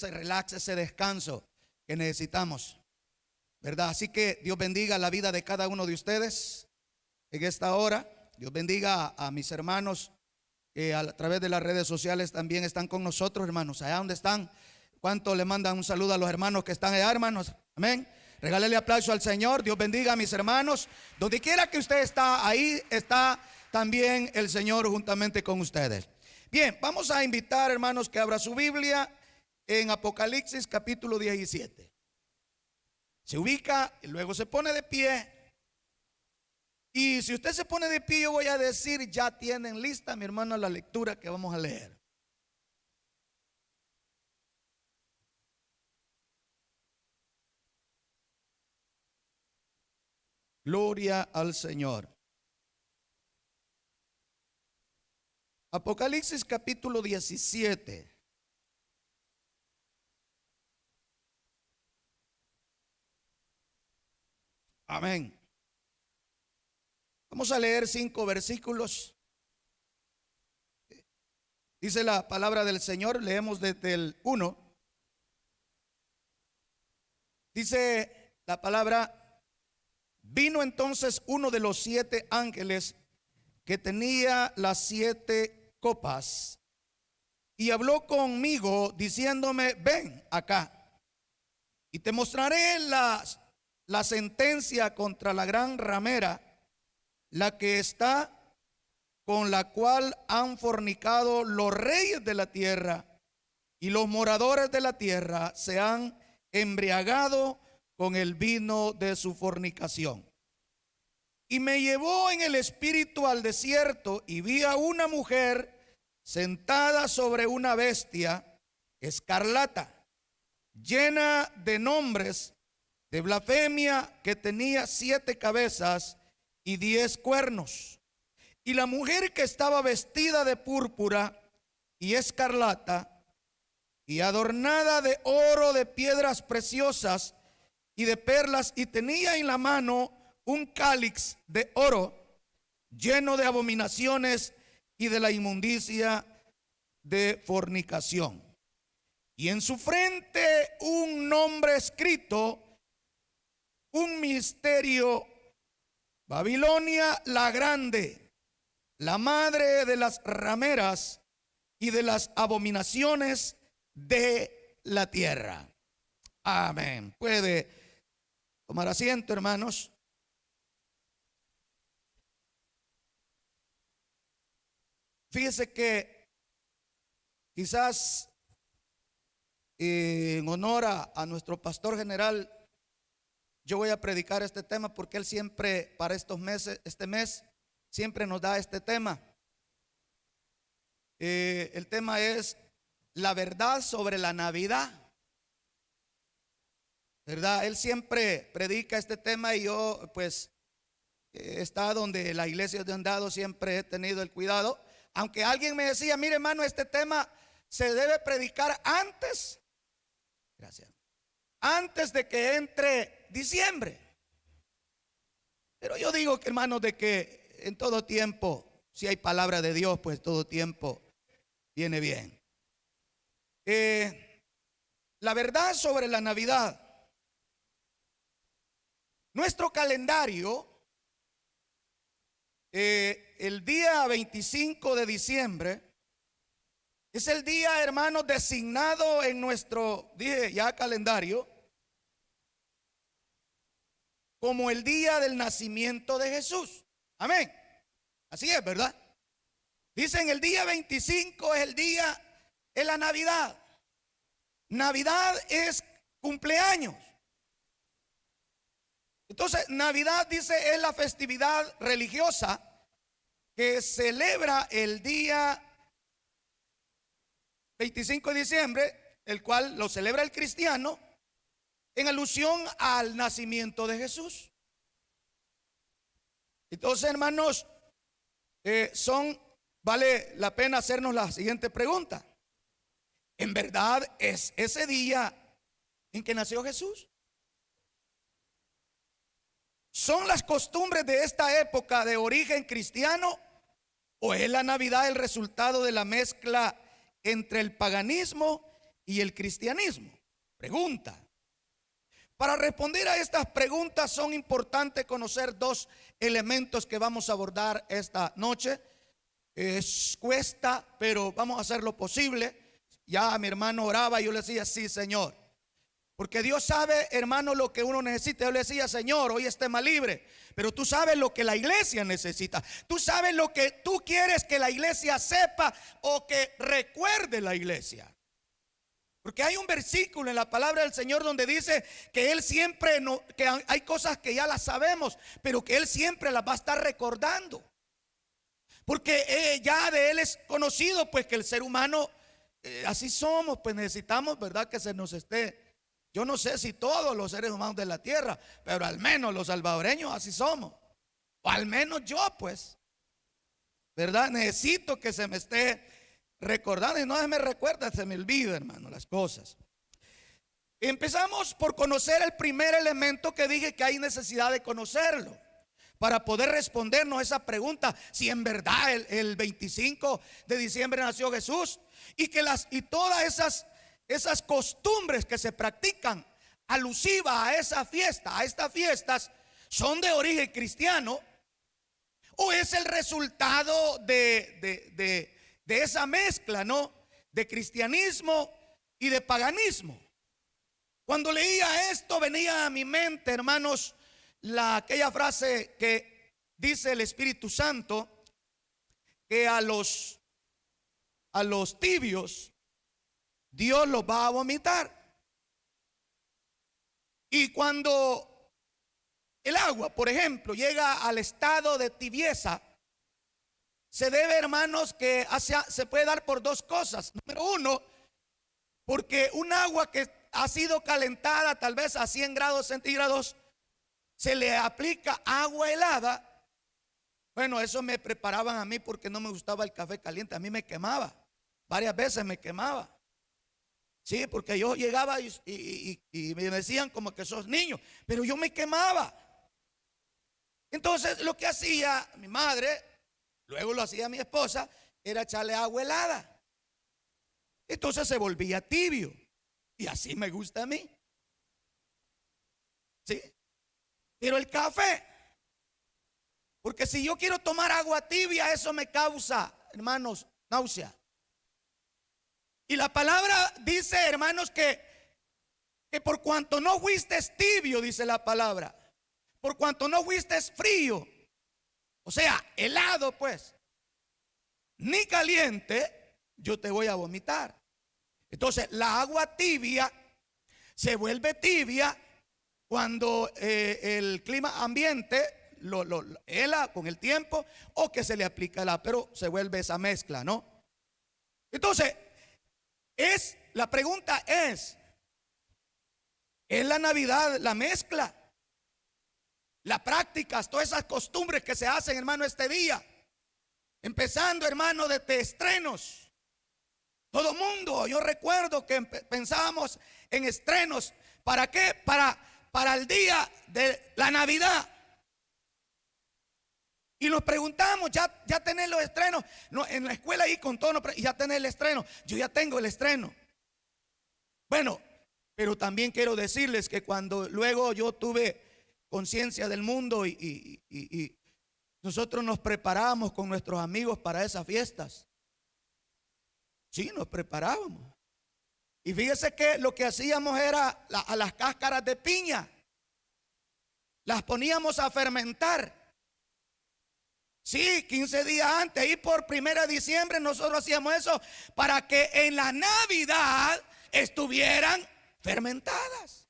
ese relax, ese descanso que necesitamos, ¿verdad? Así que Dios bendiga la vida de cada uno de ustedes en esta hora. Dios bendiga a mis hermanos que a través de las redes sociales también están con nosotros, hermanos. Allá donde están, ¿cuánto le mandan un saludo a los hermanos que están allá, hermanos? Amén. Regálele aplauso al Señor. Dios bendiga a mis hermanos. Donde quiera que usted está, ahí está también el Señor juntamente con ustedes. Bien, vamos a invitar, hermanos, que abra su Biblia en Apocalipsis capítulo 17. Se ubica y luego se pone de pie. Y si usted se pone de pie, yo voy a decir, ya tienen lista, mi hermano, la lectura que vamos a leer. Gloria al Señor. Apocalipsis capítulo 17. Amén. Vamos a leer 5 versículos. Dice la palabra del Señor, leemos desde el 1. Dice la palabra: vino entonces uno de los 7 ángeles que tenía las 7 copas y habló conmigo diciéndome: ven acá y te mostraré la sentencia contra la gran ramera, la que está, con la cual han fornicado los reyes de la tierra, y los moradores de la tierra se han embriagado con el vino de su fornicación. Y me llevó en el espíritu al desierto, y vi a una mujer sentada sobre una bestia escarlata, llena de nombres de blasfemia, que tenía 7 cabezas y 10 cuernos. Y la mujer que estaba vestida de púrpura y escarlata y adornada de oro, de piedras preciosas y de perlas, y tenía en la mano un cáliz de oro lleno de abominaciones y de la inmundicia de fornicación. Y en su frente un nombre escrito, un misterio: Babilonia la grande, la madre de las rameras y de las abominaciones de la tierra. Amén. Puede tomar asiento, hermanos. Fíjese que quizás en honor a nuestro pastor general, yo voy a predicar este tema porque él siempre, para estos meses, este mes, siempre nos da este tema. El tema es la verdad sobre la Navidad, ¿verdad? Él siempre predica este tema, y yo pues está donde la iglesia de andado, siempre he tenido el cuidado. Aunque alguien me decía: mire, hermano, este tema se debe predicar antes, gracias, antes de que entre diciembre. Pero yo digo que, hermanos, de que en todo tiempo, si hay palabra de Dios, pues todo tiempo viene bien. La verdad sobre la Navidad. Nuestro calendario, el día 25 de diciembre es el día, hermanos, designado en nuestro, dije ya, calendario, como el día del nacimiento de Jesús. Amén. Así es, ¿verdad? Dicen el día 25 es el día, es la Navidad. Navidad es cumpleaños. Entonces, Navidad, dice, es la festividad religiosa que celebra el día 25 de diciembre, el cual lo celebra el cristiano en alusión al nacimiento de Jesús. Entonces, hermanos, vale la pena hacernos la siguiente pregunta: ¿en verdad es ese día en que nació Jesús? ¿Son las costumbres de esta época de origen cristiano, o es la Navidad el resultado de la mezcla entre el paganismo y el cristianismo? Pregunta. Para responder a estas preguntas son importantes conocer dos elementos que vamos a abordar esta noche. Cuesta, pero vamos a hacer lo posible. Ya mi hermano oraba y yo le decía, sí, Señor. Porque Dios sabe, hermano, lo que uno necesita. Yo le decía, Señor, hoy es tema libre, pero tú sabes lo que la iglesia necesita. Tú sabes lo que tú quieres que la iglesia sepa o que recuerde la iglesia. Porque hay un versículo en la palabra del Señor donde dice que Él siempre, que hay cosas que ya las sabemos, pero que Él siempre las va a estar recordando. Porque ya de Él es conocido, pues que el ser humano, así somos, pues necesitamos, ¿verdad? Que se nos esté. Yo no sé si todos los seres humanos de la tierra, pero al menos los salvadoreños así somos. O al menos yo, pues, ¿verdad? Necesito que se me esté recordando, y no se me recuerda, se me olvida, hermano, las cosas. Empezamos por conocer el primer elemento que dije que hay necesidad de conocerlo para poder respondernos esa pregunta, si en verdad el 25 de diciembre nació Jesús, y que todas esas costumbres que se practican alusivas a esa fiesta, a estas fiestas, son de origen cristiano, o es el resultado de esa mezcla, ¿no? De cristianismo y de paganismo. Cuando leía esto venía a mi mente, hermanos, aquella frase que dice el Espíritu Santo, que a los tibios Dios los va a vomitar. Y cuando el agua, por ejemplo, llega al estado de tibieza, se debe, hermanos, que se puede dar por dos cosas. Número uno, porque un agua que ha sido calentada tal vez a 100 grados centígrados, se le aplica agua helada. Bueno, eso me preparaban a mí porque no me gustaba el café caliente. A mí me quemaba, varias veces me quemaba. Sí, porque yo llegaba y me decían como que sos niño, pero yo me quemaba. Entonces lo que hacía mi madre, luego lo hacía mi esposa, era echarle agua helada. Entonces se volvía tibio. Y así me gusta a mí. ¿Sí? Pero el café, porque si yo quiero tomar agua tibia, eso me causa, hermanos, náusea. Y la palabra dice, hermanos, que por cuanto no fuiste tibio, dice la palabra, por cuanto no fuiste frío, o sea, helado pues, ni caliente, yo te voy a vomitar. Entonces la agua tibia se vuelve tibia cuando el clima ambiente lo hela con el tiempo, o que se le aplica pero se vuelve esa mezcla, ¿no? Entonces la pregunta ¿es la Navidad la mezcla? Las prácticas, todas esas costumbres que se hacen, hermano, este día, empezando, hermano, desde estrenos. Todo mundo, yo recuerdo que pensábamos en estrenos. ¿Para qué? Para el día de la Navidad. Y nos preguntamos, ya tener los estrenos. No, en la escuela ahí con todo, ya tener el estreno. Yo ya tengo el estreno. Bueno, pero también quiero decirles que cuando luego yo tuve conciencia del mundo y nosotros nos preparábamos con nuestros amigos para esas fiestas. Sí, nos preparábamos. Y fíjese que lo que hacíamos era a las cáscaras de piña, las poníamos a fermentar. Sí, 15 días antes, y por 1 de diciembre nosotros hacíamos eso para que en la Navidad estuvieran fermentadas.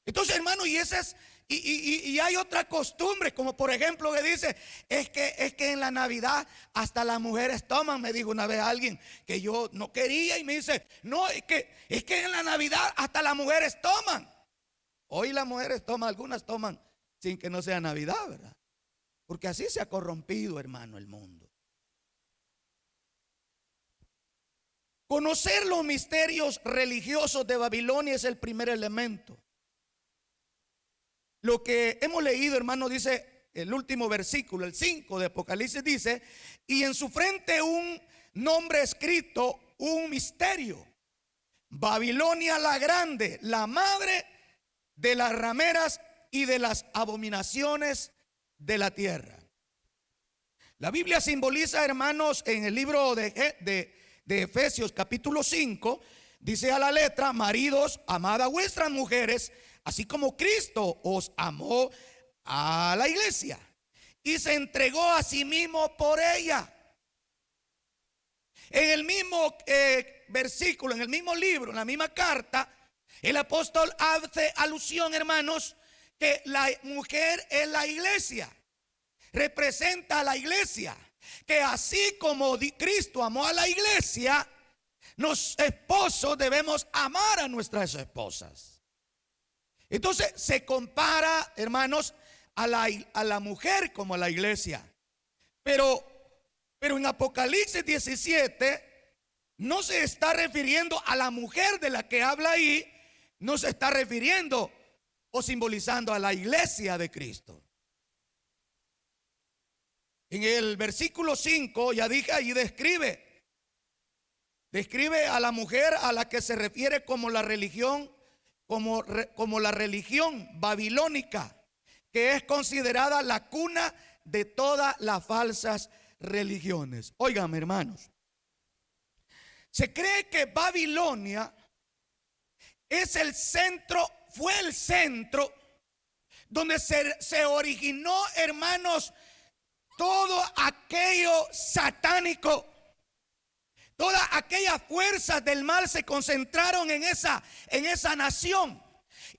Entonces, hermano, y hay otra costumbre, como por ejemplo que dice, es que en la Navidad hasta las mujeres toman. Me dijo una vez alguien que yo no quería y me dice, no, es que en la Navidad hasta las mujeres toman. Hoy las mujeres toman, algunas toman sin que no sea Navidad, ¿verdad? Porque así se ha corrompido, hermano, el mundo. Conocer los misterios religiosos de Babilonia es el primer elemento. Lo que hemos leído, hermano, dice el último versículo, el 5 de Apocalipsis, dice: y en su frente un nombre escrito, un misterio. Babilonia la grande, la madre de las rameras y de las abominaciones de la tierra. La Biblia simboliza, hermanos, en el libro de Efesios capítulo 5, dice a la letra: maridos, amad a vuestras mujeres, así como Cristo os amó a la iglesia y se entregó a sí mismo por ella. En el mismo versículo, en el mismo libro, en la misma carta, el apóstol hace alusión, hermanos, que la mujer es la iglesia, representa a la iglesia, que así como Cristo amó a la iglesia, los esposos debemos amar a nuestras esposas. Entonces se compara, hermanos, a la mujer como a la iglesia. Pero en Apocalipsis 17 no se está refiriendo a la mujer de la que habla ahí, no se está refiriendo o simbolizando a la iglesia de Cristo. En el versículo 5, ya dije, ahí describe a la mujer a la que se refiere como la religión, como la religión babilónica, que es considerada la cuna de todas las falsas religiones. Óigame, hermanos, se cree que Babilonia es el centro, fue el centro donde se originó, hermanos, todo aquello satánico. Todas aquellas fuerzas del mal se concentraron en esa nación.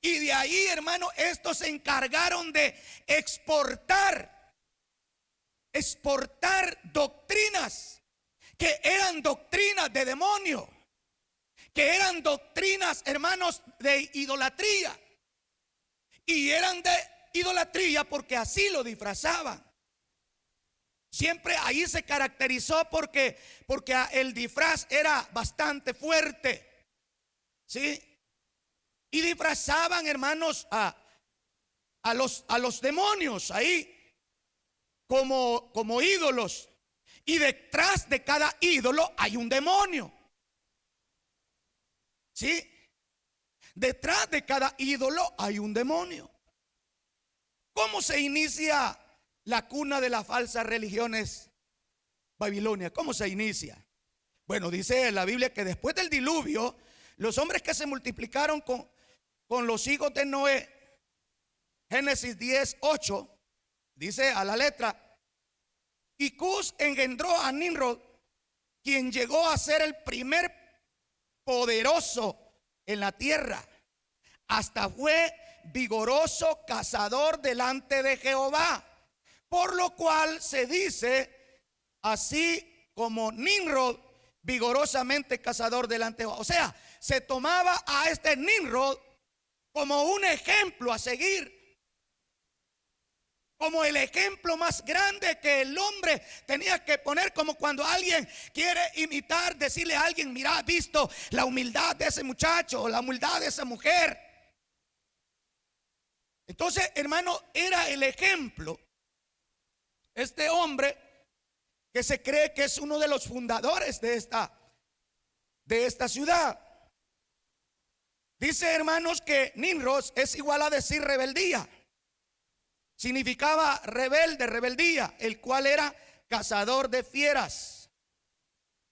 Y de ahí, hermano, estos se encargaron de exportar doctrinas que eran doctrinas de demonio, que eran doctrinas, hermanos, de idolatría. Y eran de idolatría porque así lo disfrazaban. Siempre ahí se caracterizó porque el disfraz era bastante fuerte, ¿sí? Y disfrazaban, hermanos, a los demonios ahí como ídolos. Y detrás de cada ídolo hay un demonio, ¿sí? Detrás de cada ídolo hay un demonio. ¿Cómo se inicia la cuna de las falsas religiones, Babilonia? ¿Cómo se inicia? Bueno, dice la Biblia que después del diluvio, los hombres que se multiplicaron con los hijos de Noé, Génesis 10:8, dice a la letra: y Cus engendró a Nimrod, quien llegó a ser el primer poderoso en la tierra. Hasta fue vigoroso cazador delante de Jehová. Por lo cual se dice, así como Nimrod, vigorosamente cazador delante de Jehová. O sea, se tomaba a este Nimrod como un ejemplo a seguir, como el ejemplo más grande que el hombre tenía que poner, como cuando alguien quiere imitar, decirle a alguien: mira, ¿has visto la humildad de ese muchacho o la humildad de esa mujer? Entonces, hermano, era el ejemplo. Este hombre que se cree que es uno de los fundadores de esta ciudad. Dice, hermanos, que Nimrod es igual a decir rebeldía. Significaba rebelde, rebeldía, el cual era cazador de fieras.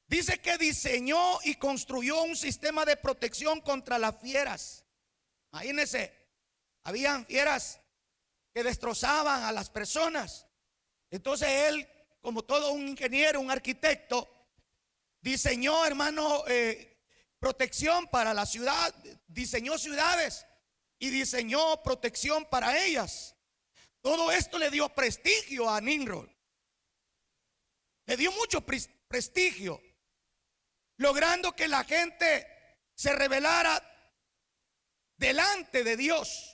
Dice que diseñó y construyó un sistema de protección contra las fieras. Imagínense, habían fieras que destrozaban a las personas. Entonces él, como todo un ingeniero, un arquitecto, diseñó, hermano, protección para la ciudad, diseñó ciudades y diseñó protección para ellas. Todo esto le dio prestigio a Nimrod, le dio mucho prestigio, logrando que la gente se rebelara delante de Dios.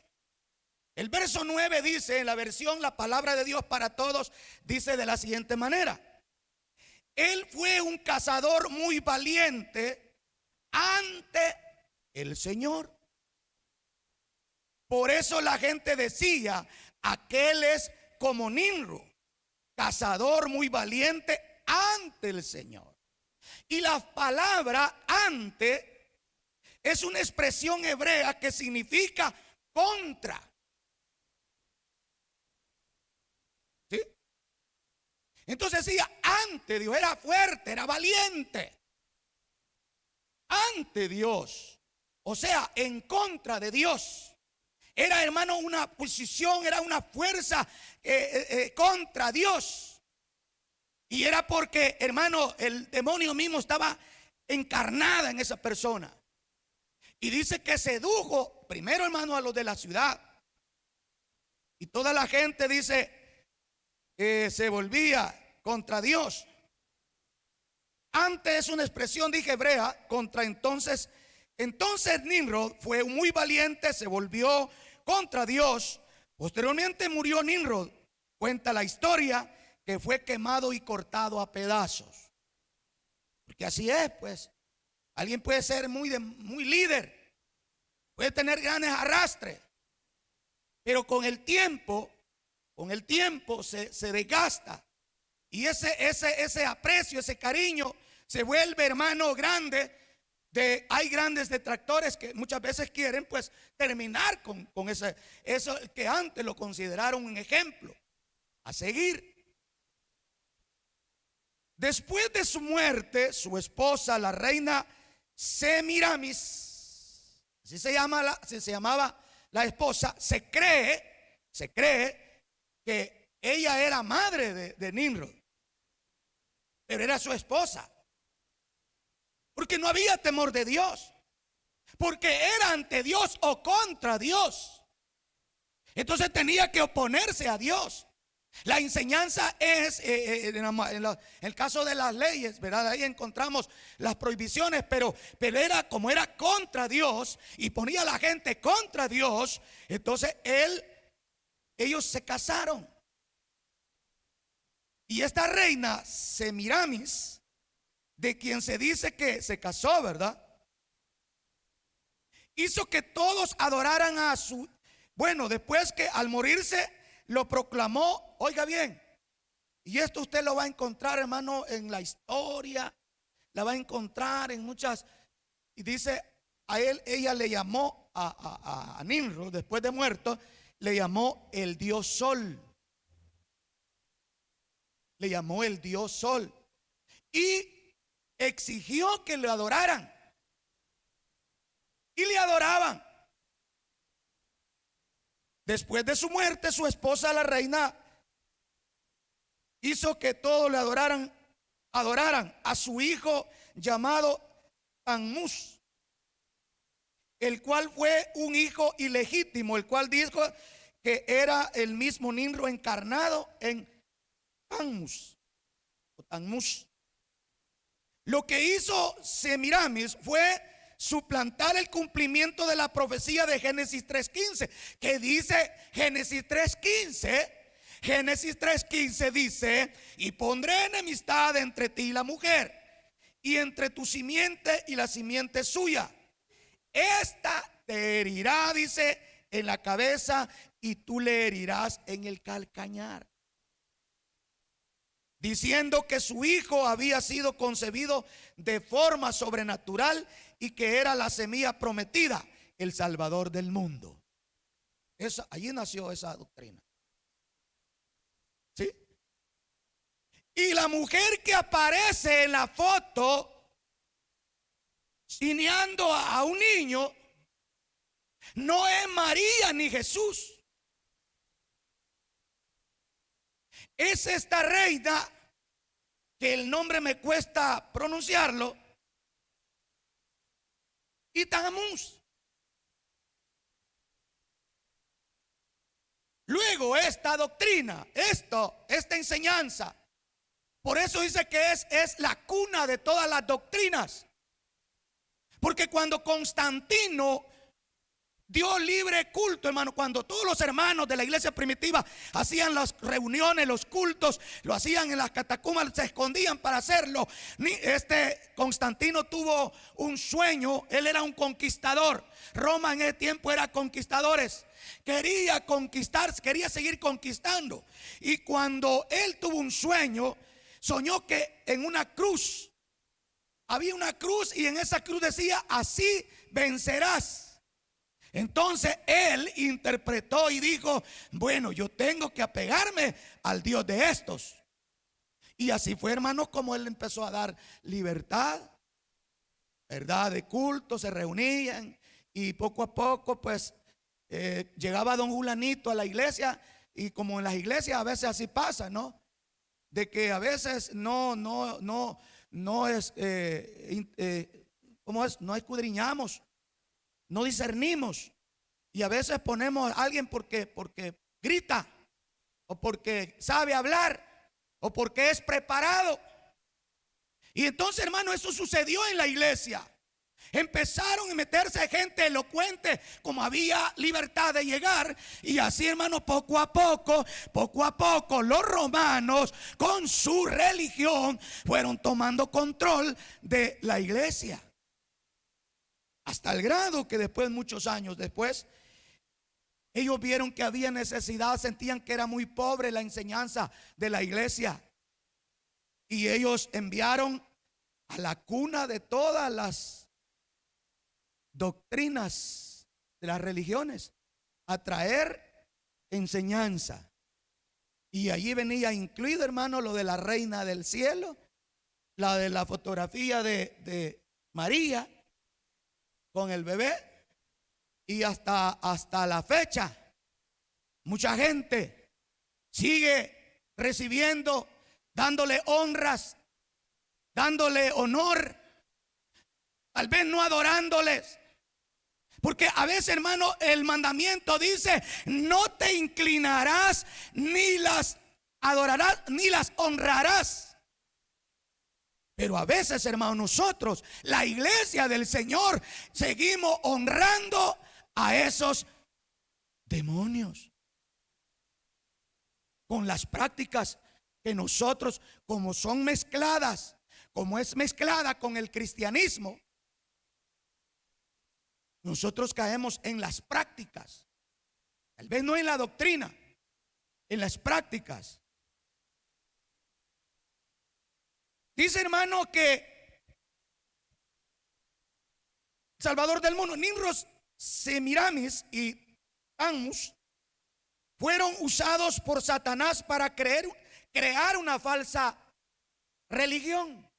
El verso 9 dice, en la versión La Palabra de Dios para Todos, dice de la siguiente manera: él fue un cazador muy valiente ante el Señor. Por eso la gente decía: aquel es como Nimrod, cazador muy valiente ante el Señor. Y la palabra ante es una expresión hebrea que significa contra. ¿Sí? Entonces decía, ante Dios, era fuerte, era valiente. Ante Dios, o sea, en contra de Dios. Era, hermano, una posición, era una fuerza contra Dios. Y era porque, hermano, el demonio mismo estaba encarnada en esa persona. Y dice que sedujo primero, hermano, a los de la ciudad. Y toda la gente, dice, se volvía contra Dios. Antes es una expresión, dije, hebrea, contra entonces. Entonces Nimrod fue muy valiente, se volvió contra Dios. Posteriormente murió Nimrod. Cuenta la historia que fue quemado y cortado a pedazos. Porque así es, pues. Alguien puede ser muy líder, puede tener grandes arrastres, pero con el tiempo se desgasta. Y ese aprecio, ese cariño se vuelve, hermano, grande. Hay grandes detractores que muchas veces quieren, pues, terminar con eso que antes lo consideraron un ejemplo a seguir. Después de su muerte, su esposa, la reina Semiramis, así se llamaba la esposa, se cree que ella era madre de Nimrod, pero era su esposa. Porque no había temor de Dios, porque era ante Dios o contra Dios. Entonces tenía que oponerse a Dios. La enseñanza es, en el caso de las leyes, ¿verdad? Ahí encontramos las prohibiciones, pero era como era contra Dios y ponía a la gente contra Dios. Entonces ellos se casaron. Y esta reina Semiramis, de quien se dice que se casó, ¿verdad?, hizo que todos adoraran a su... Bueno, después que al morirse lo proclamó, oiga bien, y esto usted lo va a encontrar, hermano, en la historia, la va a encontrar en muchas, y dice, ella le llamó a Nimrod, después de muerto, le llamó el dios sol. Le llamó el dios sol. Y exigió que le adoraran. Y le adoraban. Después de su muerte, su esposa, la reina, hizo que todos le adoraran a su hijo llamado Tammuz, el cual fue un hijo ilegítimo, el cual dijo que era el mismo Nimrod encarnado en Tammuz. Lo que hizo Semiramis fue suplantar el cumplimiento de la profecía de Génesis 3:15, que dice Génesis 3:15 dice: y pondré enemistad entre ti y la mujer, y entre tu simiente y la simiente suya. Esta te herirá, dice, en la cabeza, y tú le herirás en el calcañar. Diciendo que su hijo había sido concebido de forma sobrenatural y que era la semilla prometida, el Salvador del mundo. Allí nació esa doctrina. ¿Sí? Y la mujer que aparece en la foto cineando a un niño no es María ni Jesús. Es esta reina, que el nombre me cuesta pronunciarlo, y Tammuz. Luego esta doctrina, esta enseñanza, por eso dice que es la cuna de todas las doctrinas. Porque cuando Constantino dio libre culto, hermano, cuando todos los hermanos de la iglesia primitiva hacían las reuniones, los cultos, lo hacían en las catacumbas, se escondían para hacerlo. Constantino tuvo un sueño. Él era un conquistador. Roma en ese tiempo era conquistadores. Quería conquistar, quería seguir conquistando. Y cuando él tuvo un sueño, soñó que en una cruz había una cruz, y en esa cruz decía: así vencerás. Entonces él interpretó y dijo: bueno, yo tengo que apegarme al Dios de estos. Y así fue, hermanos, como él empezó a dar libertad, verdad, de culto. Se reunían y poco a poco pues llegaba don Julanito a la iglesia. Y como en las iglesias a veces así pasa, ¿no? De que a veces no es, ¿cómo es? No escudriñamos, no discernimos. Y a veces ponemos a alguien porque grita, o porque sabe hablar, o porque es preparado. Y entonces, hermano, eso sucedió en la iglesia. Empezaron a meterse gente elocuente, como había libertad de llegar. Y así, hermano, poco a poco, los romanos con su religión fueron tomando control de la iglesia. Hasta el grado que después, muchos años después, ellos vieron que había necesidad, sentían que era muy pobre la enseñanza de la iglesia. Y ellos enviaron a la cuna de todas las doctrinas de las religiones a traer enseñanza. Y allí venía incluido, hermano, lo de la reina del cielo, la de la fotografía de María con el bebé. Y hasta la fecha mucha gente sigue recibiendo, dándole honras, dándole honor, tal vez no adorándoles. Porque a veces, hermano, el mandamiento dice: no te inclinarás, ni las adorarás, ni las honrarás. Pero a veces, hermano, nosotros, la iglesia del Señor, seguimos honrando a esos demonios con las prácticas que nosotros, como son mezcladas, como es mezclada con el cristianismo, nosotros caemos en las prácticas. Tal vez no en la doctrina, en las prácticas. Dice, hermano, que Salvador del mundo, Nimrod, Semiramis y Tammuz fueron usados por Satanás para crear una falsa religión.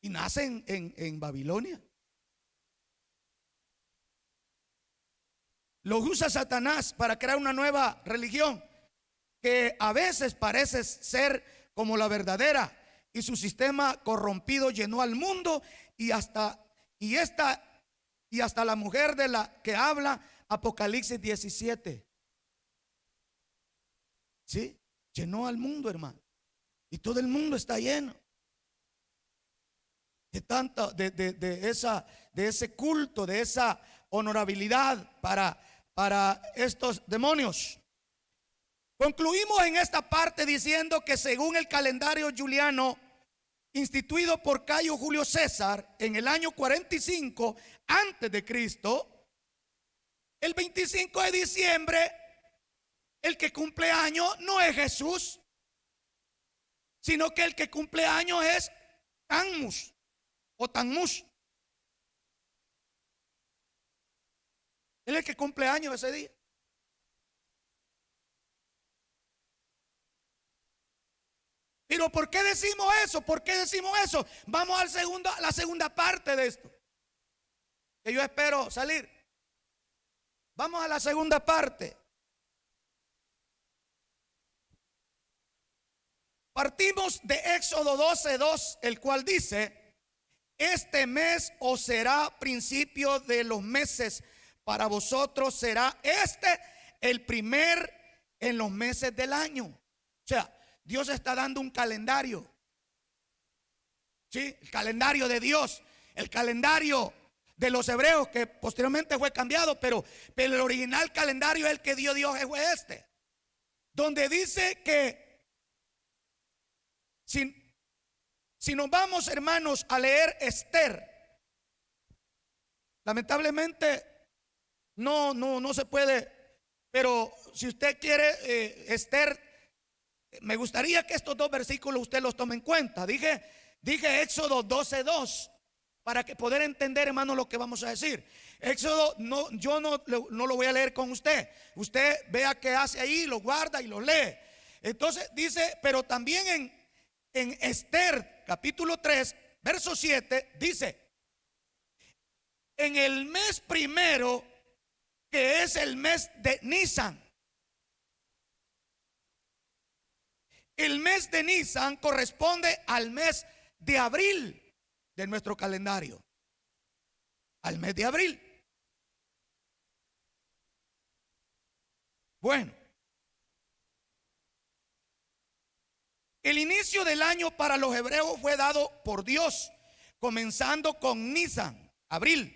Y nacen en Babilonia. Lo usa Satanás para crear una nueva religión que a veces parece ser como la verdadera, y su sistema corrompido llenó al mundo y hasta la mujer de la que habla Apocalipsis 17. ¿Sí? Llenó al mundo, hermano. Y todo el mundo está lleno de tanto de ese culto, de esa honorabilidad para estos demonios. Concluimos en esta parte diciendo que según el calendario juliano instituido por Cayo Julio César en el año 45 antes de Cristo, el 25 de diciembre, el que cumple año no es Jesús, sino que el que cumple año es Tammuz o Tammuz. Él es el que cumple años ese día. Pero ¿por qué decimos eso? ¿Por qué decimos eso? Vamos a la segunda parte de esto, que yo espero salir. Vamos a la segunda parte. Partimos de Éxodo 12:2, el cual dice: este mes os será principio de los meses, para vosotros será este el primer en los meses del año. O sea, Dios está dando un calendario. ¿Sí? El calendario de Dios, el calendario de los hebreos, que posteriormente fue cambiado, pero el original calendario es el que dio Dios, fue este, donde dice que si nos vamos, hermanos, a leer Esther, lamentablemente no se puede, pero si usted quiere Esther, me gustaría que estos dos versículos usted los tome en cuenta. Dije Éxodo 12:2 para que poder entender, hermano, lo que vamos a decir. Éxodo, no, yo no lo voy a leer con usted. Usted vea qué hace ahí, lo guarda y lo lee. Entonces dice, pero también en Esther capítulo 3, verso 7, dice: en el mes primero, que es el mes de Nisan. El mes de Nisan corresponde al mes de abril de nuestro calendario, al mes de abril. Bueno, el inicio del año para los hebreos fue dado por Dios, comenzando con Nisan, abril,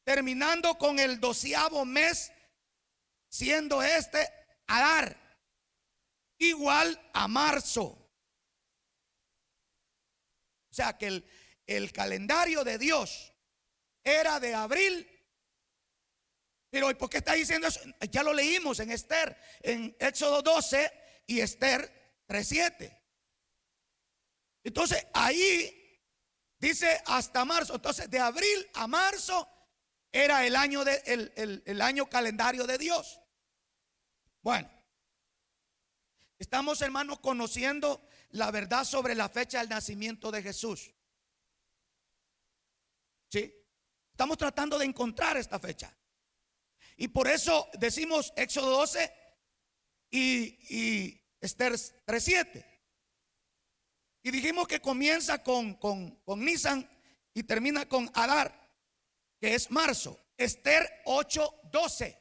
terminando con el 12º mes, siendo este Adar, igual a marzo. O sea que el calendario de Dios era de abril. Pero ¿por qué está diciendo eso? Ya lo leímos en Esther, en Éxodo 12 y Esther 3:7. Entonces ahí dice hasta marzo. Entonces de abril a marzo era el año, el año calendario de Dios. Bueno, estamos, hermanos, conociendo la verdad sobre la fecha del nacimiento de Jesús. ¿Sí? Estamos tratando de encontrar esta fecha. Y por eso decimos Éxodo 12 y Esther 3:7. Y dijimos que comienza con Nisan y termina con Adar, que es marzo. Esther 8:12.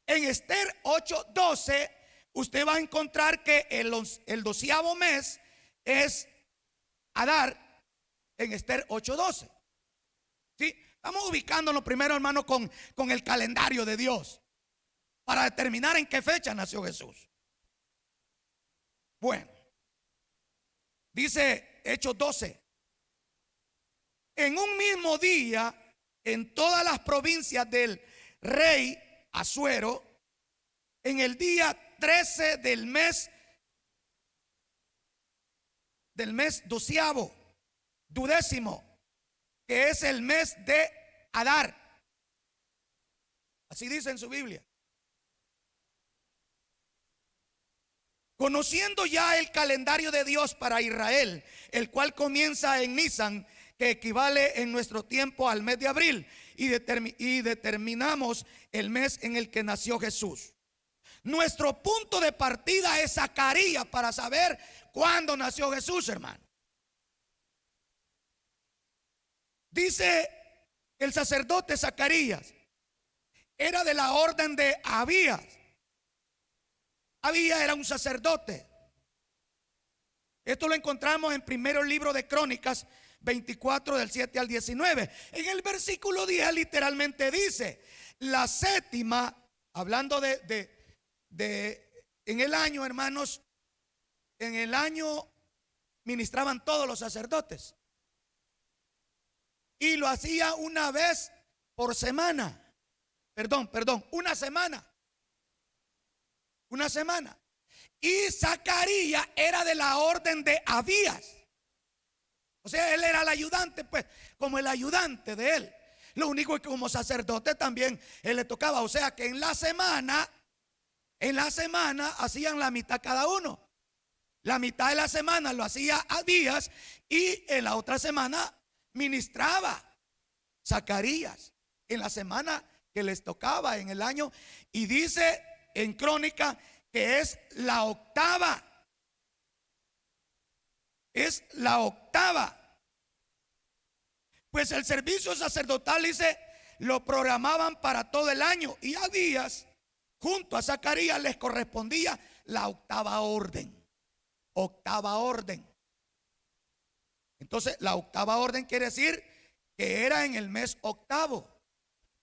En Esther 8:12 usted va a encontrar que el 12º mes es Adar, en Esther 8:12. ¿Sí? Estamos ubicándonos primero, hermano, con el calendario de Dios, para determinar en qué fecha nació Jesús. Bueno, dice Hechos 12: en un mismo día, en todas las provincias del rey Asuero, en el día 13 del mes 12º, duodécimo, que es el mes de Adar. Así dice en su Biblia. Conociendo ya el calendario de Dios para Israel, el cual comienza en Nisan, que equivale en nuestro tiempo al mes de abril, y determinamos el mes en el que nació Jesús. Nuestro punto de partida es Zacarías para saber cuándo nació Jesús, hermano. Dice el sacerdote Zacarías, era de la orden de Abías. Abías era un sacerdote. Esto lo encontramos en primero libro de Crónicas 24 del 7 al 19. En el versículo 10 literalmente dice: la séptima, hablando en el año, hermanos, en el año ministraban todos los sacerdotes. Y lo hacía una vez por semana. Perdón, una semana. Una semana. Y Zacarías era de la orden de Abías. O sea, él era el ayudante, pues, como el ayudante de él. Lo único es que como sacerdote también él le tocaba. O sea que en la semana hacían la mitad cada uno. La mitad de la semana lo hacía Abías y en la otra semana ministraba Zacarías, en la semana que les tocaba en el año. Y dice en Crónica que es la octava. Es la octava. Pues el servicio sacerdotal, dice, lo programaban para todo el año. Y a Abías, junto a Zacarías, les correspondía la octava orden. Octava orden. Entonces, la octava orden quiere decir que era en el mes octavo,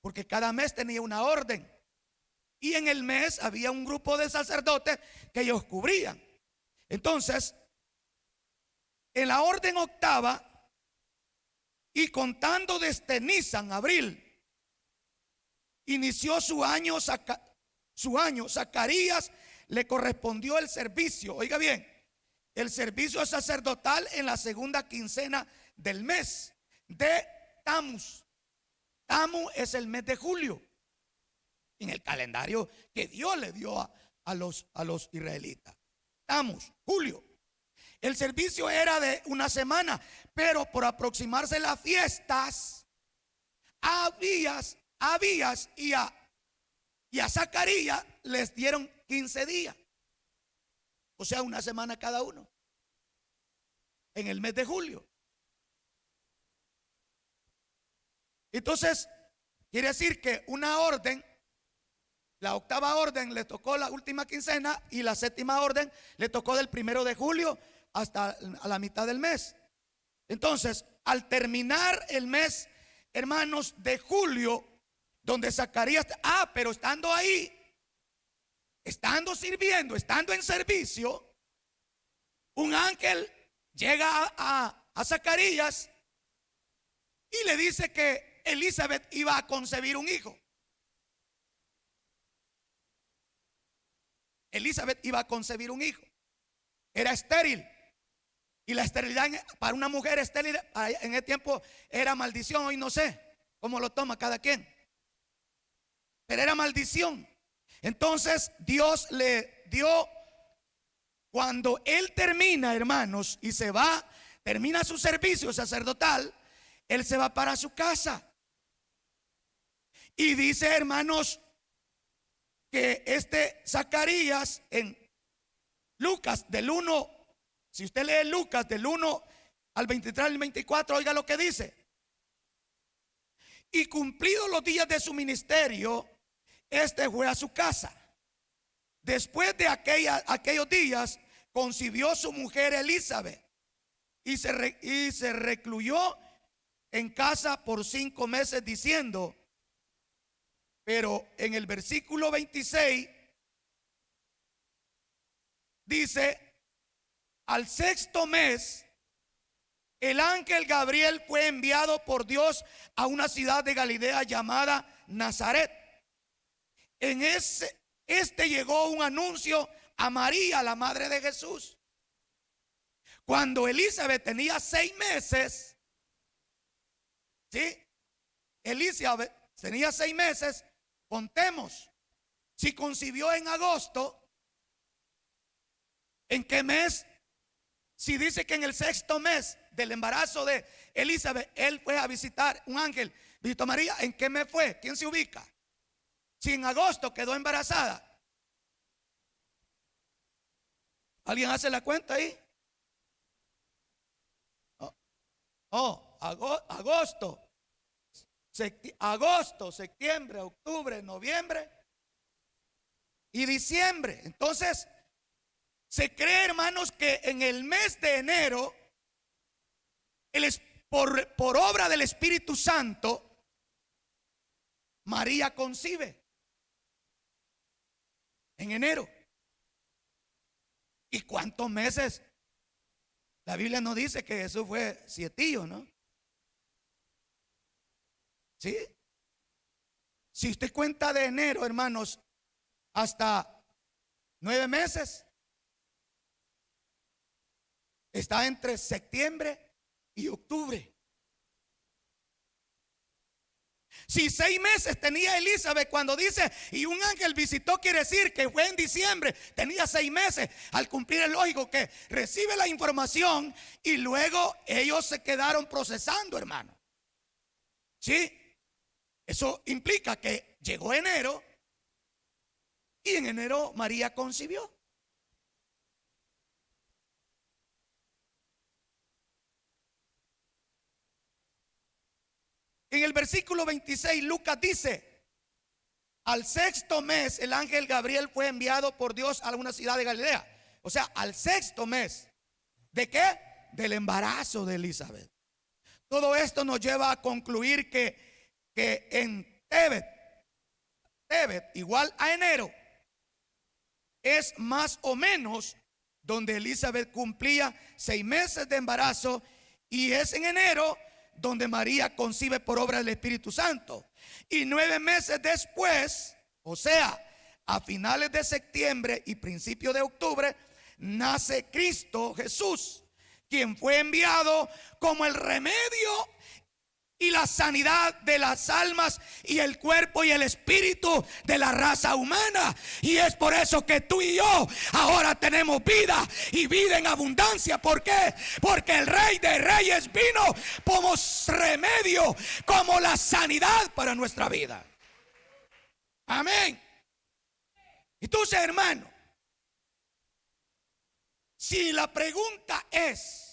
porque cada mes tenía una orden. Y en el mes había un grupo de sacerdotes que ellos cubrían. Entonces, en la orden octava, y contando desde Nisan, abril, inició su año. Zacarías le correspondió el servicio. Oiga bien, el servicio sacerdotal en la segunda quincena del mes, de Tamuz. Tamuz es el mes de julio en el calendario que Dios le dio a los israelitas. Tamuz, julio. El servicio era de una semana, pero por aproximarse las fiestas, a Abías y a Zacarías les dieron 15 días. O sea, una semana cada uno. En el mes de julio. Entonces, quiere decir que una orden, la octava orden le tocó la última quincena y la séptima orden le tocó del 1 de julio hasta a la mitad del mes. Entonces, al terminar el mes, hermanos, de julio, donde Zacarías, pero estando ahí, estando sirviendo, estando en servicio, un ángel llega a Zacarías y le dice que Elizabeth iba a concebir un hijo. Elizabeth iba a concebir un hijo. Era estéril. Y la esterilidad para una mujer estéril en ese tiempo era maldición. Hoy no sé cómo lo toma cada quien, pero era maldición. Entonces Dios le dio, cuando él termina, hermanos, y se va, termina su servicio sacerdotal, él se va para su casa. Y dice, hermanos, que Zacarías en Lucas del 1, si usted lee Lucas del 1 al 23 al 24, oiga lo que dice. Y cumplidos los días de su ministerio, fue a su casa. Después de aquellos días, concibió su mujer Elizabeth y se recluyó en casa por 5 meses, diciendo. Pero en el versículo 26 dice: al sexto mes, el ángel Gabriel fue enviado por Dios a una ciudad de Galilea llamada Nazaret. En llegó un anuncio a María, la madre de Jesús. Cuando Elizabeth tenía 6 meses, ¿sí? Elizabeth tenía 6 meses. Contemos, si concibió en agosto, ¿en qué mes? Si dice que en el sexto mes del embarazo de Elizabeth, él fue a visitar, un ángel visitó a María, ¿en qué mes fue? ¿Quién se ubica? Si en agosto quedó embarazada. ¿Alguien hace la cuenta ahí? Agosto, septiembre, octubre, noviembre y diciembre. Entonces, se cree, hermanos, que en el mes de enero, por obra del Espíritu Santo, María concibe. En enero. ¿Y cuántos meses? La Biblia nos dice que Jesús fue 7, ¿no? ¿Sí? Si usted cuenta de enero, hermanos, hasta 9 meses, está entre septiembre y octubre. Si 6 meses tenía Elizabeth, cuando dice y un ángel visitó, quiere decir que fue en diciembre, tenía 6 meses. Al cumplir, el lógico que recibe la información y luego ellos se quedaron procesando, hermano. ¿Sí? Eso implica que llegó enero y en enero María concibió. En el versículo 26, Lucas dice: al sexto mes, el ángel Gabriel fue enviado por Dios a una ciudad de Galilea. O sea, al sexto mes. ¿De qué? Del embarazo de Elizabeth. Todo esto nos lleva a concluir que en Tebet, igual a enero, es más o menos donde Elizabeth cumplía 6 meses de embarazo, y es en enero donde María concibe por obra del Espíritu Santo. Y 9 meses después, o sea, a finales de septiembre y principios de octubre, nace Cristo Jesús, quien fue enviado como el remedio y la sanidad de las almas y el cuerpo y el espíritu de la raza humana. Y es por eso que tú y yo ahora tenemos vida y vida en abundancia. ¿Por qué? Porque el Rey de Reyes vino como remedio, como la sanidad para nuestra vida. Amén. Entonces, hermano, si la pregunta es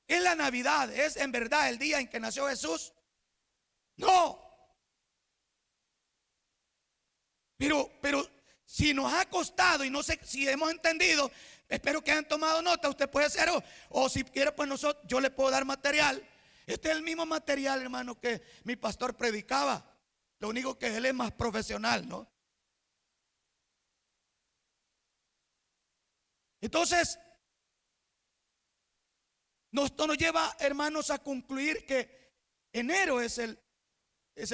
la Navidad, ¿es en verdad el día en que nació Jesús? No. Pero si nos ha costado y no sé si hemos entendido, espero que hayan tomado nota. Usted puede hacer, o si quiere, pues yo le puedo dar material. Este es el mismo material, hermano, que mi pastor predicaba. Lo único que él es más profesional, ¿no? Entonces, esto nos lleva, hermanos, a concluir que enero es el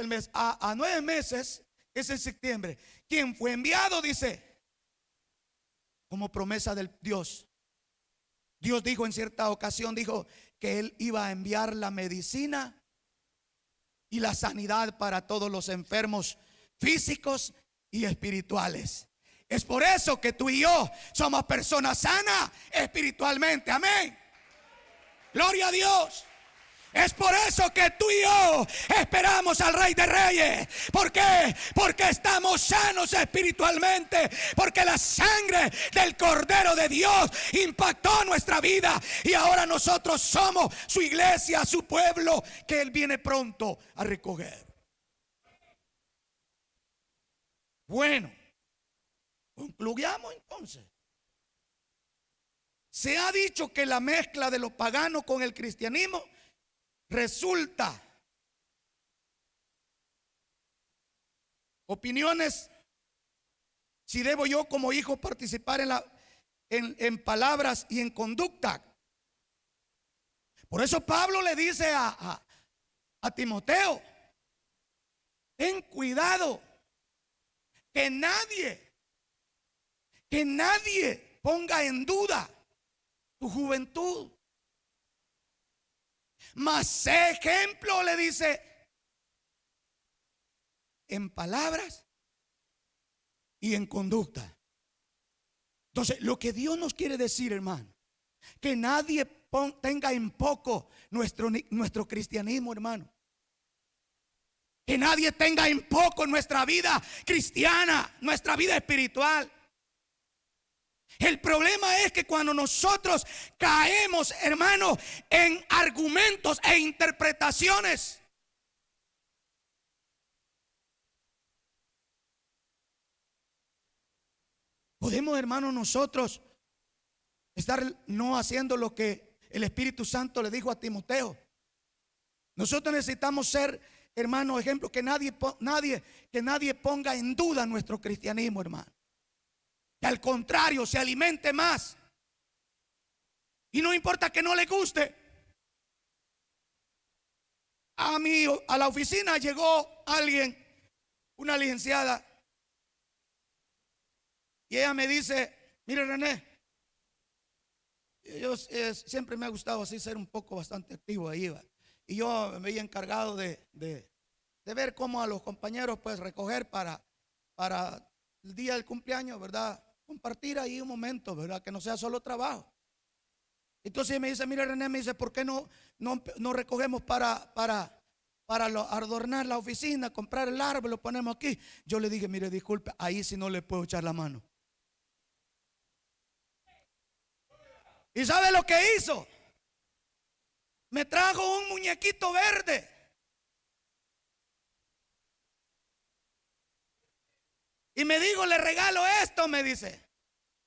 mes. A 9 meses es en septiembre. ¿Quién fue enviado? Dice, como promesa del Dios. Dios dijo en cierta ocasión, dijo que Él iba a enviar la medicina y la sanidad para todos los enfermos físicos y espirituales. Es por eso que tú y yo somos personas sanas espiritualmente. Amén. Gloria a Dios. Es por eso que tú y yo esperamos al Rey de Reyes. ¿Por qué? Porque estamos sanos espiritualmente. Porque la sangre del Cordero de Dios impactó nuestra vida. Y ahora nosotros somos su iglesia, su pueblo, que Él viene pronto a recoger. Bueno, concluyamos entonces. Se ha dicho que la mezcla de lo pagano con el cristianismo resulta. Opiniones. Si debo yo como hijo participar en palabras y en conducta. Por eso Pablo le dice a Timoteo: ten cuidado que nadie ponga en duda tu juventud. Mas sé ejemplo, le dice, en palabras y en conducta. Entonces, lo que Dios nos quiere decir, hermano, que nadie tenga en poco nuestro cristianismo, hermano. Que nadie tenga en poco nuestra vida cristiana, nuestra vida espiritual. El problema es que cuando nosotros caemos, hermano, en argumentos e interpretaciones, podemos, hermano, nosotros estar no haciendo lo que el Espíritu Santo le dijo a Timoteo. Nosotros necesitamos ser, hermano, ejemplo, que nadie ponga en duda nuestro cristianismo, hermano. Que al contrario se alimente más. Y no importa que no le guste. A la oficina llegó alguien, una licenciada, y ella me dice: mire, René, yo siempre me ha gustado así ser un poco bastante activo ahí, ¿va? Y yo me había encargado de ver cómo a los compañeros pues recoger para el día del cumpleaños, ¿verdad? Compartir ahí un momento, ¿verdad? Que no sea solo trabajo. Entonces me dice: mire, René, me dice, ¿por qué no recogemos para adornar la oficina, comprar el árbol, lo ponemos aquí? Yo le dije: mire, disculpe, ahí sí no le puedo echar la mano. ¿Y sabe lo que hizo? Me trajo un muñequito verde. Y me dijo: le regalo esto, me dice.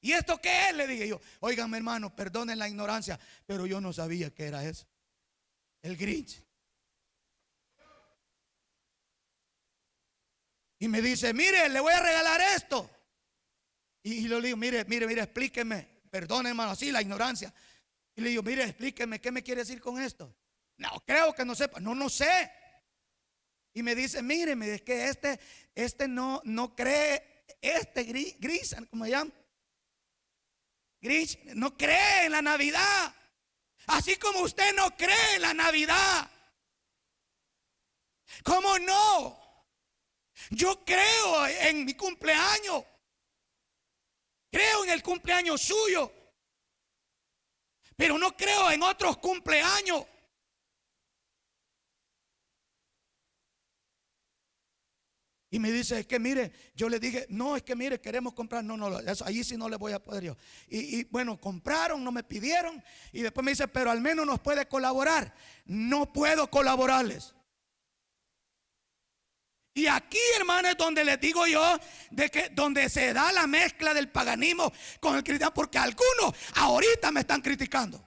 ¿Y esto qué es? Le dije yo. Óigame, hermano, perdonen la ignorancia, pero yo no sabía qué era eso. El Grinch. Y me dice: mire, le voy a regalar esto. Y le digo: mire, explíqueme. Perdone, hermano, así la ignorancia. Y le digo: mire, explíqueme, ¿qué me quiere decir con esto? No, creo que no sepa. No sé. Y me dice: mire, es que este no cree, gris, ¿cómo se llama? Gris, no cree en la Navidad. Así como usted no cree en la Navidad. ¿Cómo no? Yo creo en mi cumpleaños. Creo en el cumpleaños suyo. Pero no creo en otros cumpleaños. Y me dice, es que mire, yo le dije, no, es que mire, queremos comprar. No, no, eso, allí sí no le voy a poder yo. Y bueno, compraron, no me pidieron. Y después me dice, pero al menos nos puede colaborar. No puedo colaborarles. Y aquí, hermano, es donde les digo yo, de que donde se da la mezcla del paganismo con el cristianismo, porque algunos ahorita me están criticando.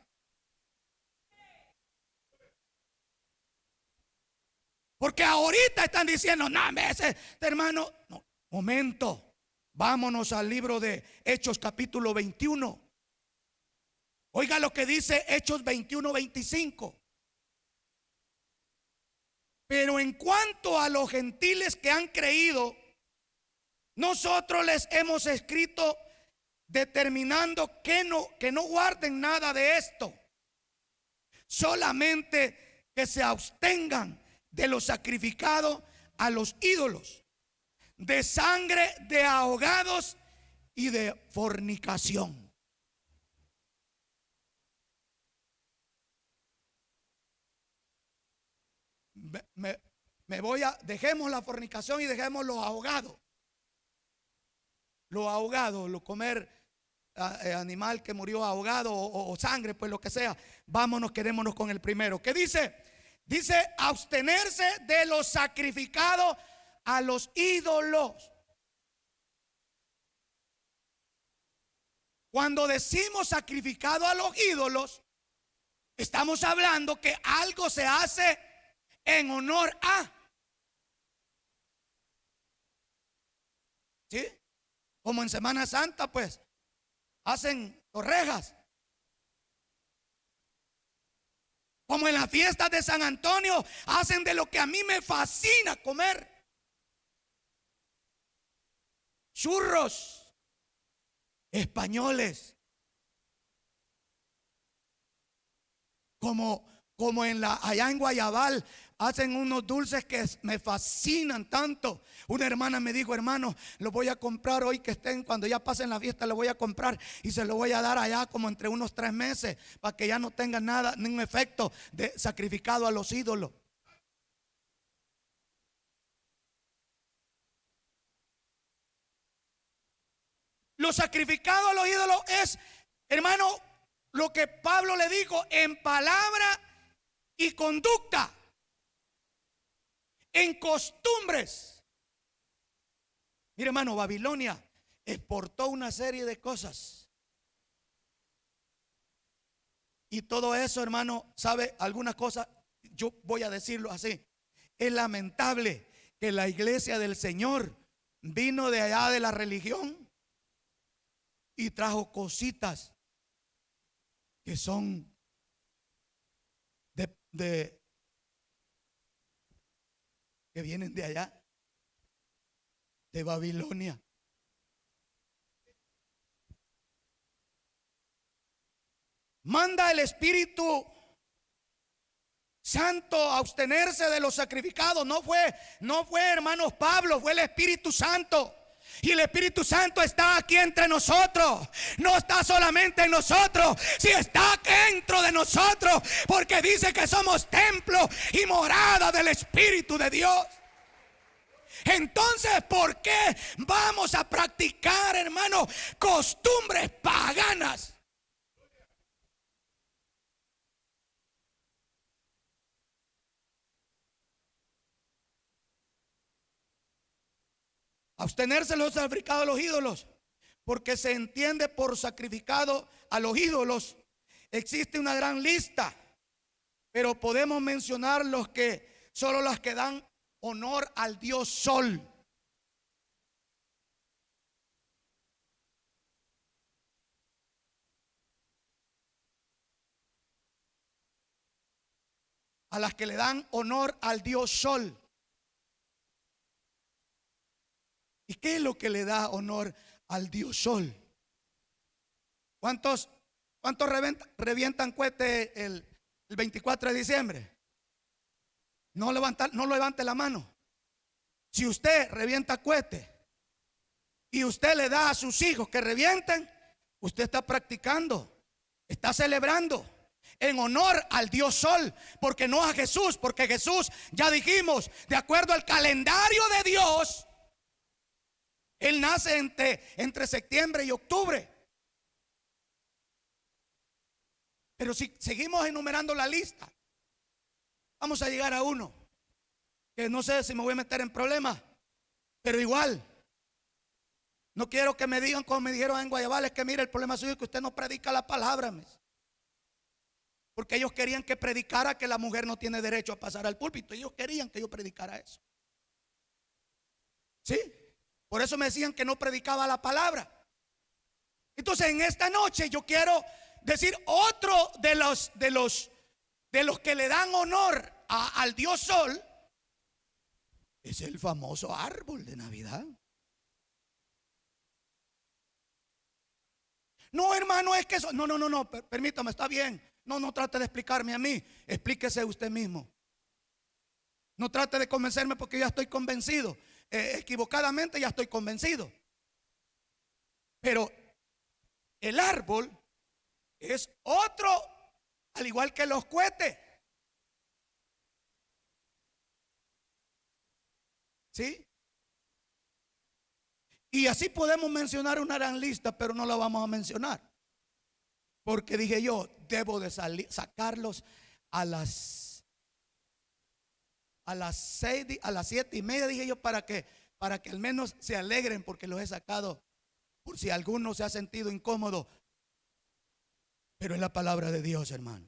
Porque ahorita están diciendo, no, ese hermano, no, momento, vámonos al libro de Hechos capítulo 21. Oiga lo que dice Hechos 21:25. Pero en cuanto a los gentiles que han creído, nosotros les hemos escrito determinando que no guarden nada de esto, solamente que se abstengan de lo sacrificado a los ídolos, de sangre de ahogados y de fornicación. Dejemos la fornicación y dejemos los ahogados. Los ahogados, lo comer animal que murió ahogado o sangre, pues lo que sea. Vámonos, quedémonos con el primero. ¿Qué dice? Dice abstenerse de lo sacrificado a los ídolos. Cuando decimos sacrificado a los ídolos, estamos hablando que algo se hace en honor a. ¿Sí? Como en Semana Santa, pues, hacen torrejas. Como en las fiestas de San Antonio, hacen de lo que a mí me fascina comer: churros españoles. Como allá en Guayabal hacen unos dulces que me fascinan tanto. Una hermana me dijo, hermano, lo voy a comprar hoy que estén, cuando ya pasen la fiesta, lo voy a comprar y se lo voy a dar allá como entre unos 3 meses, para que ya no tenga nada, ningún efecto de sacrificado a los ídolos. Lo sacrificado a los ídolos es, hermano, lo que Pablo le dijo en palabra y conducta, en costumbres. Mire, hermano, Babilonia exportó una serie de cosas. Y todo eso, hermano, sabe, algunas cosas, yo voy a decirlo así. Es lamentable que la iglesia del Señor vino de allá de la religión y trajo cositas que son que vienen de allá, de Babilonia. Manda el Espíritu Santo a abstenerse de los sacrificados. No fue, hermanos, Pablo, fue el Espíritu Santo. Y el Espíritu Santo está aquí entre nosotros. No está solamente en nosotros, si está dentro de nosotros, porque dice que somos templo y morada del Espíritu de Dios. Entonces, ¿por qué vamos a practicar, hermano, costumbres paganas? Abstenerse de los sacrificados a los ídolos, porque se entiende por sacrificado a los ídolos. Existe una gran lista, pero podemos mencionar solo las que dan honor al dios Sol. A las que le dan honor al dios Sol. ¿Y qué es lo que le da honor al dios Sol? ¿Cuántos ¿Cuántos revientan cohetes el 24 de diciembre? No levante la mano. Si usted revienta cohetes y usted le da a sus hijos que revienten, usted está practicando, está celebrando en honor al Dios Sol, porque no a Jesús, porque Jesús, ya dijimos, de acuerdo al calendario de Dios, Él nace entre septiembre y octubre. Pero si seguimos enumerando la lista, vamos a llegar a uno que no sé si me voy a meter en problemas, pero igual no quiero que me digan como me dijeron en Guayabales, que mire, el problema suyo es que usted no predica la palabra, porque ellos querían que predicara que la mujer no tiene derecho a pasar al púlpito. Ellos querían que yo predicara eso. ¿Sí? Por eso me decían que no predicaba la palabra. Entonces en esta noche yo quiero decir otro de los que le dan honor al Dios Sol. Es el famoso árbol de Navidad. No, hermano, es que eso. No, permítame, está bien. No trate de explicarme a mí. Explíquese usted mismo. No trate de convencerme, porque ya estoy convencido. Equivocadamente ya estoy convencido. Pero el árbol es otro, al igual que los cohetes. ¿Sí? Y así podemos mencionar una gran lista, pero no la vamos a mencionar, porque dije yo, debo de sacarlos a las 6, a las 7:30, dije yo, para que al menos se alegren, porque los he sacado por si alguno se ha sentido incómodo. Pero es la palabra de Dios, hermano.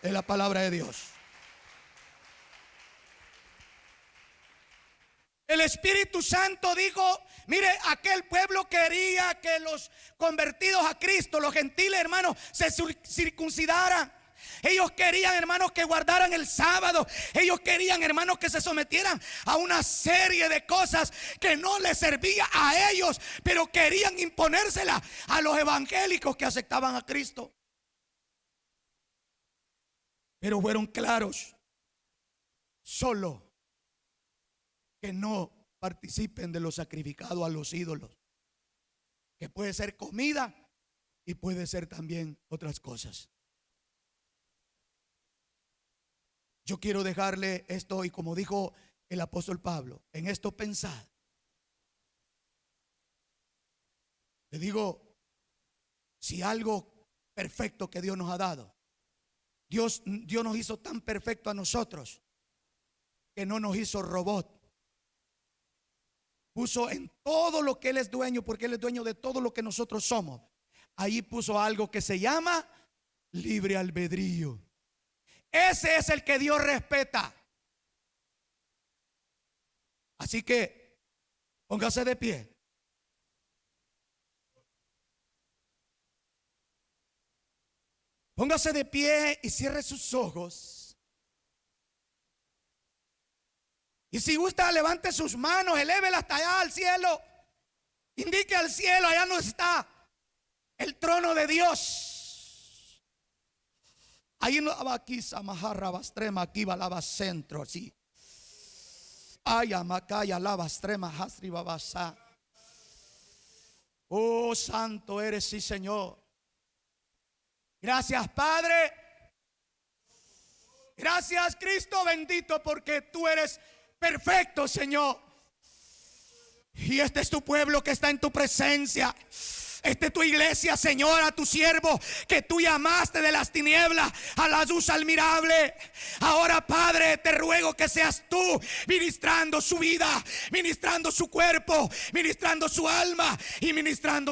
Es la palabra de Dios. El Espíritu Santo dijo, mire, aquel pueblo quería que los convertidos a Cristo, los gentiles, hermanos, se circuncidaran. Ellos querían, hermanos, que guardaran el sábado. Ellos querían, hermanos, que se sometieran a una serie de cosas que no les servía a ellos, pero querían imponérsela a los evangélicos que aceptaban a Cristo. Pero fueron claros: solo que no participen de lo sacrificado a los ídolos, que puede ser comida y puede ser también otras cosas. Yo quiero dejarle esto, y como dijo el apóstol Pablo, en esto pensad. Le digo, si algo perfecto que Dios nos ha dado, Dios nos hizo tan perfecto a nosotros que no nos hizo robot. Puso en todo lo que Él es dueño, porque Él es dueño de todo lo que nosotros somos. Ahí puso algo que se llama libre albedrío. Ese es el que Dios respeta. Así que póngase de pie. Póngase de pie y cierre sus ojos. Y si gusta, levante sus manos, elévelas hasta allá al cielo. Indique al cielo, allá no está el trono de Dios. Ahí no va, aquí Samajarra Bastrema, aquí va lava centro, así. Ay, Amacaya, lava extrema, Hasri Babasa. Oh, santo eres, sí, Señor. Gracias, Padre. Gracias, Cristo bendito, porque tú eres perfecto, Señor. Y este es tu pueblo que está en tu presencia. Esta es tu iglesia, Señor, a tu siervo que tú llamaste de las tinieblas a la luz admirable. Ahora, Padre, te ruego que seas tú ministrando su vida, ministrando su cuerpo, ministrando su alma y ministrando su